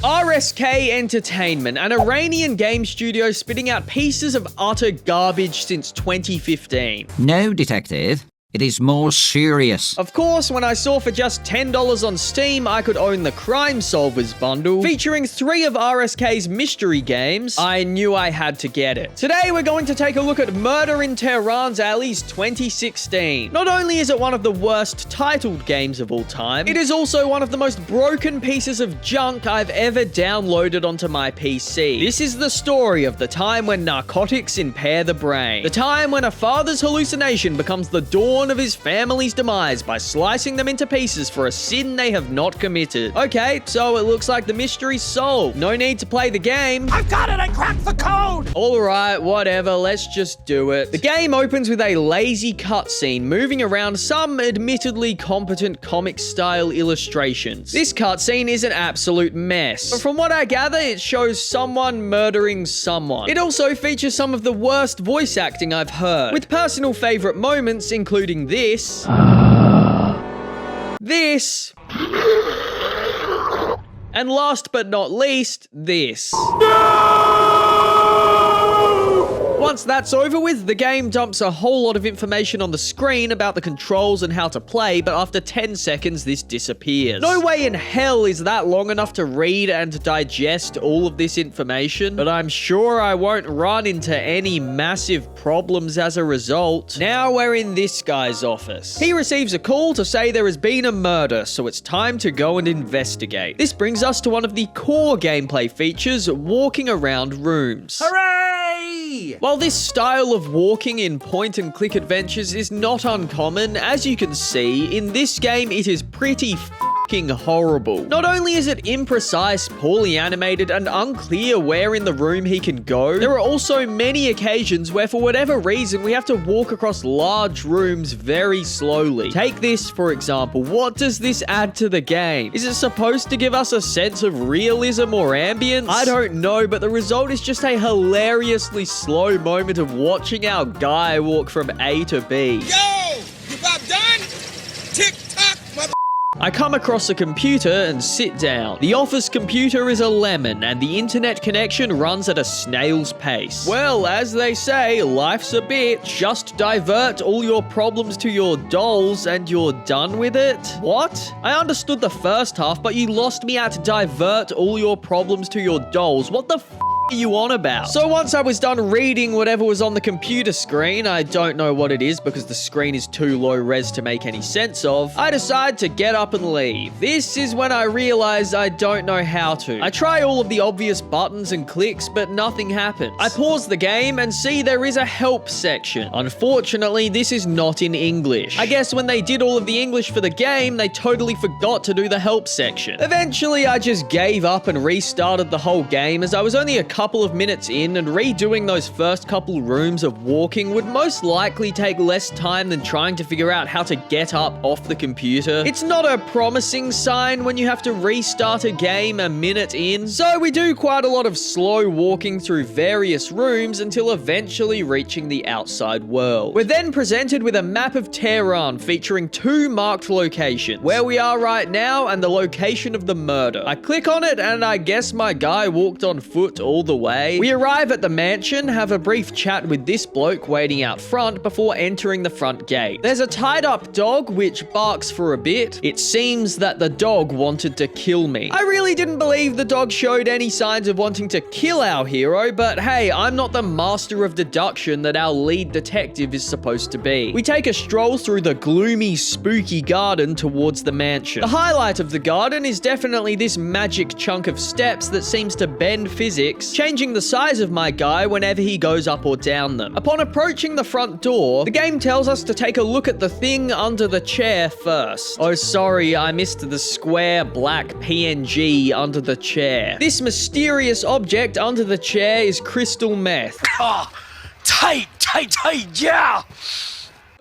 RSK Entertainment, an Iranian game studio spitting out pieces of utter garbage since 2015. No, detective. It is more serious. Of course, when I saw for just $10 on Steam, I could own the Crime Solvers bundle, featuring 3 of RSK's mystery games, I knew I had to get it. Today, we're going to take a look at Murder in Tehran's Alleys 2016. Not only is it one of the worst titled games of all time, it is also one of the most broken pieces of junk I've ever downloaded onto my PC. This is the story of the time when narcotics impair the brain. The time when a father's hallucination becomes the dawn of his family's demise by slicing them into pieces for a sin they have not committed. Okay, so it looks like the mystery's solved. No need to play the game. I've got it! I cracked the code! Alright, whatever, let's just do it. The game opens with a lazy cutscene moving around some admittedly competent comic-style illustrations. This cutscene is an absolute mess, but from what I gather, it shows someone murdering someone. It also features some of the worst voice acting I've heard, with personal favorite moments including this, this, and last but not least, this. Once that's over with, the game dumps a whole lot of information on the screen about the controls and how to play, but after 10 seconds, this disappears. No way in hell is that long enough to read and digest all of this information, but I'm sure I won't run into any massive problems as a result. Now we're in this guy's office. He receives a call to say there has been a murder, so it's time to go and investigate. This brings us to one of the core gameplay features, walking around rooms. Hooray! While this style of walking in point-and-click adventures is not uncommon, as you can see, in this game it is pretty f***ing horrible. Not only is it imprecise, poorly animated, and unclear where in the room he can go, there are also many occasions where for whatever reason we have to walk across large rooms very slowly. Take this, for example. What does this add to the game? Is it supposed to give us a sense of realism or ambience? I don't know, but the result is just a hilariously slow moment of watching our guy walk from A to B. Yo! You about done? Tick-tock, mother... I come across a computer and sit down. The office computer is a lemon, and the internet connection runs at a snail's pace. Well, as they say, life's a bitch. Just divert all your problems to your dolls and you're done with it? What? I understood the first half, but you lost me at divert all your problems to your dolls. What the f*** are you on about? So once I was done reading whatever was on the computer screen, I don't know what it is because the screen is too low res to make any sense of, I decide to get up and leave. This is when I realize I don't know how to. I try all of the obvious buttons and clicks, but nothing happens. I pause the game and see there is a help section. Unfortunately, this is not in English. I guess when they did all of the English for the game, they totally forgot to do the help section. Eventually, I just gave up and restarted the whole game as I was only a couple of minutes in, and redoing those first couple rooms of walking would most likely take less time than trying to figure out how to get up off the computer. It's not a promising sign when you have to restart a game a minute in, so we do quite a lot of slow walking through various rooms until eventually reaching the outside world. We're then presented with a map of Tehran featuring 2 marked locations, where we are right now and the location of the murder. I click on it and I guess my guy walked on foot all the way. We arrive at the mansion, have a brief chat with this bloke waiting out front before entering the front gate. There's a tied up dog which barks for a bit. It seems that the dog wanted to kill me. I really didn't believe the dog showed any signs of wanting to kill our hero, but hey, I'm not the master of deduction that our lead detective is supposed to be. We take a stroll through the gloomy, spooky garden towards the mansion. The highlight of the garden is definitely this magic chunk of steps that seems to bend physics, changing the size of my guy whenever he goes up or down them. Upon approaching the front door, the game tells us to take a look at the thing under the chair first. Oh, sorry, I missed the square black PNG under the chair. This mysterious object under the chair is crystal meth. Tight, yeah!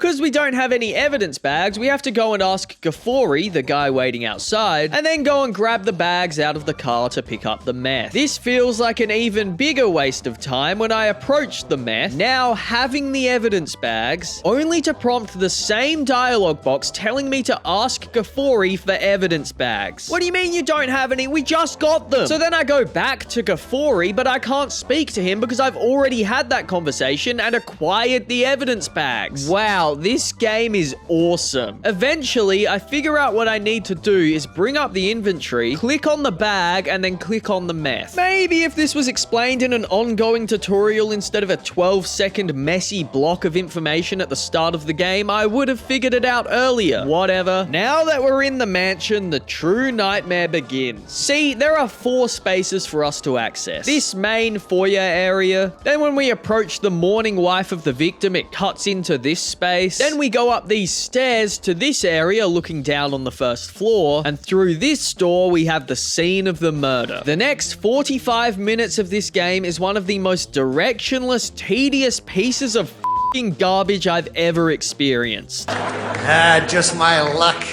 Because we don't have any evidence bags, we have to go and ask Gafori, the guy waiting outside, and then go and grab the bags out of the car to pick up the meth. This feels like an even bigger waste of time when I approached the meth, now having the evidence bags, only to prompt the same dialogue box telling me to ask Gafori for evidence bags. What do you mean you don't have any? We just got them. So then I go back to Gafori, but I can't speak to him because I've already had that conversation and acquired the evidence bags. Wow, this game is awesome. Eventually, I figure out what I need to do is bring up the inventory, click on the bag, and then click on the meth. Maybe if this was explained in an ongoing tutorial instead of a 12-second messy block of information at the start of the game, I would have figured it out earlier. Whatever. Now that we're in the mansion, the true nightmare begins. See, there are 4 spaces for us to access. This main foyer area. Then when we approach the mourning wife of the victim, it cuts into this space. Then we go up these stairs to this area looking down on the first floor. And through this door, we have the scene of the murder. The next 45 minutes of this game is one of the most directionless, tedious pieces of f***ing garbage I've ever experienced. Just my luck.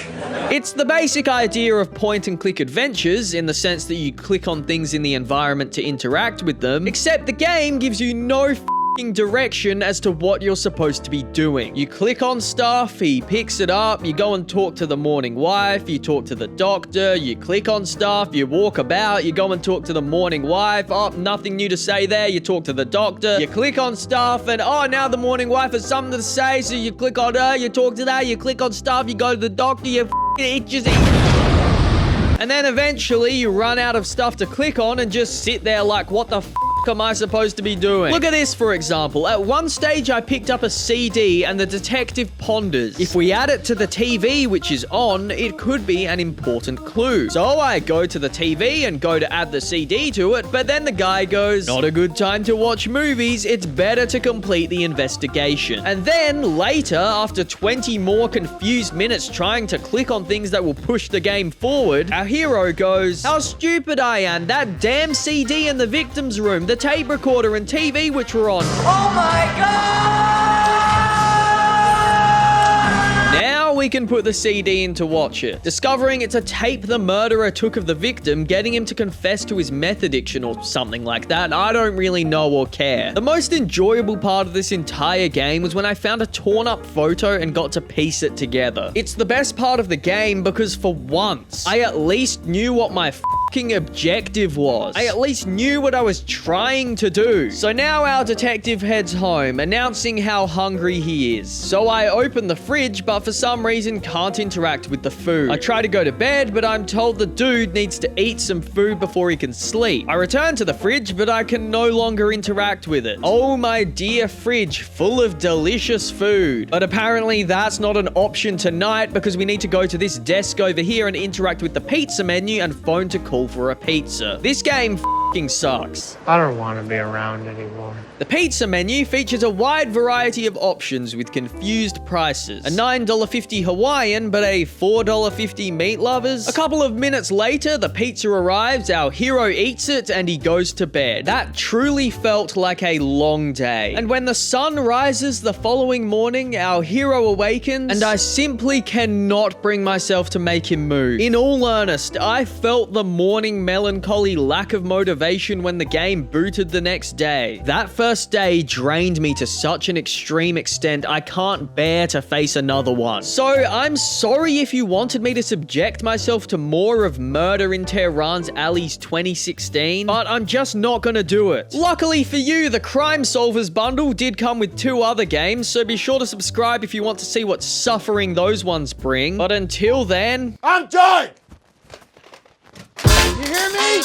It's the basic idea of point-and-click adventures in the sense that you click on things in the environment to interact with them, except the game gives you no f***ing direction as to what you're supposed to be doing. You click on stuff, he picks it up, you go and talk to the mourning wife, you talk to the doctor, you click on stuff, you walk about, you go and talk to the mourning wife, oh, nothing new to say there, you talk to the doctor, you click on stuff, and oh, now the mourning wife has something to say, so you click on her, you talk to that, you click on stuff, you go to the doctor, you itches. And then eventually you run out of stuff to click on and just sit there like, what the f*** am I supposed to be doing? Look at this, for example. At one stage, I picked up a CD and the detective ponders. If we add it to the TV, which is on, it could be an important clue. So I go to the TV and go to add the CD to it, but then the guy goes, not a good time to watch movies, it's better to complete the investigation. And then later, after 20 more confused minutes trying to click on things that will push the game forward, our hero goes, how stupid I am, that damn CD in the victim's room, the tape recorder and TV which were on. Oh my God! Now we can put the CD in to watch it, discovering it's a tape the murderer took of the victim, getting him to confess to his meth addiction or something like that. I don't really know or care. The most enjoyable part of this entire game was when I found a torn up photo and got to piece it together. It's the best part of the game because for once, I at least knew what my f***ing objective was. I at least knew what I was trying to do. So now our detective heads home, announcing how hungry he is. So I open the fridge, but for some reason can't interact with the food. I try to go to bed, but I'm told the dude needs to eat some food before he can sleep. I return to the fridge, but I can no longer interact with it. Oh my dear fridge, full of delicious food. But apparently that's not an option tonight because we need to go to this desk over here and interact with the pizza menu and phone to call for a pizza. This game f***ing sucks. I don't want to be around anymore. The pizza menu features a wide variety of options with confused prices. A $9.50 Hawaiian, but a $4.50 meat lovers. A couple of minutes later, the pizza arrives, our hero eats it, and he goes to bed. That truly felt like a long day. And when the sun rises the following morning, our hero awakens, and I simply cannot bring myself to make him move. In all earnest, I felt the morning melancholy lack of motivation when the game booted the next day. That first day drained me to such an extreme extent I can't bear to face another one. So I'm sorry if you wanted me to subject myself to more of Murder in Tehran's Alleys 2016, but I'm just not gonna do it. Luckily for you, the Crime Solvers bundle did come with 2 other games, so be sure to subscribe if you want to see what suffering those ones bring. But until then, I'm done! You hear me?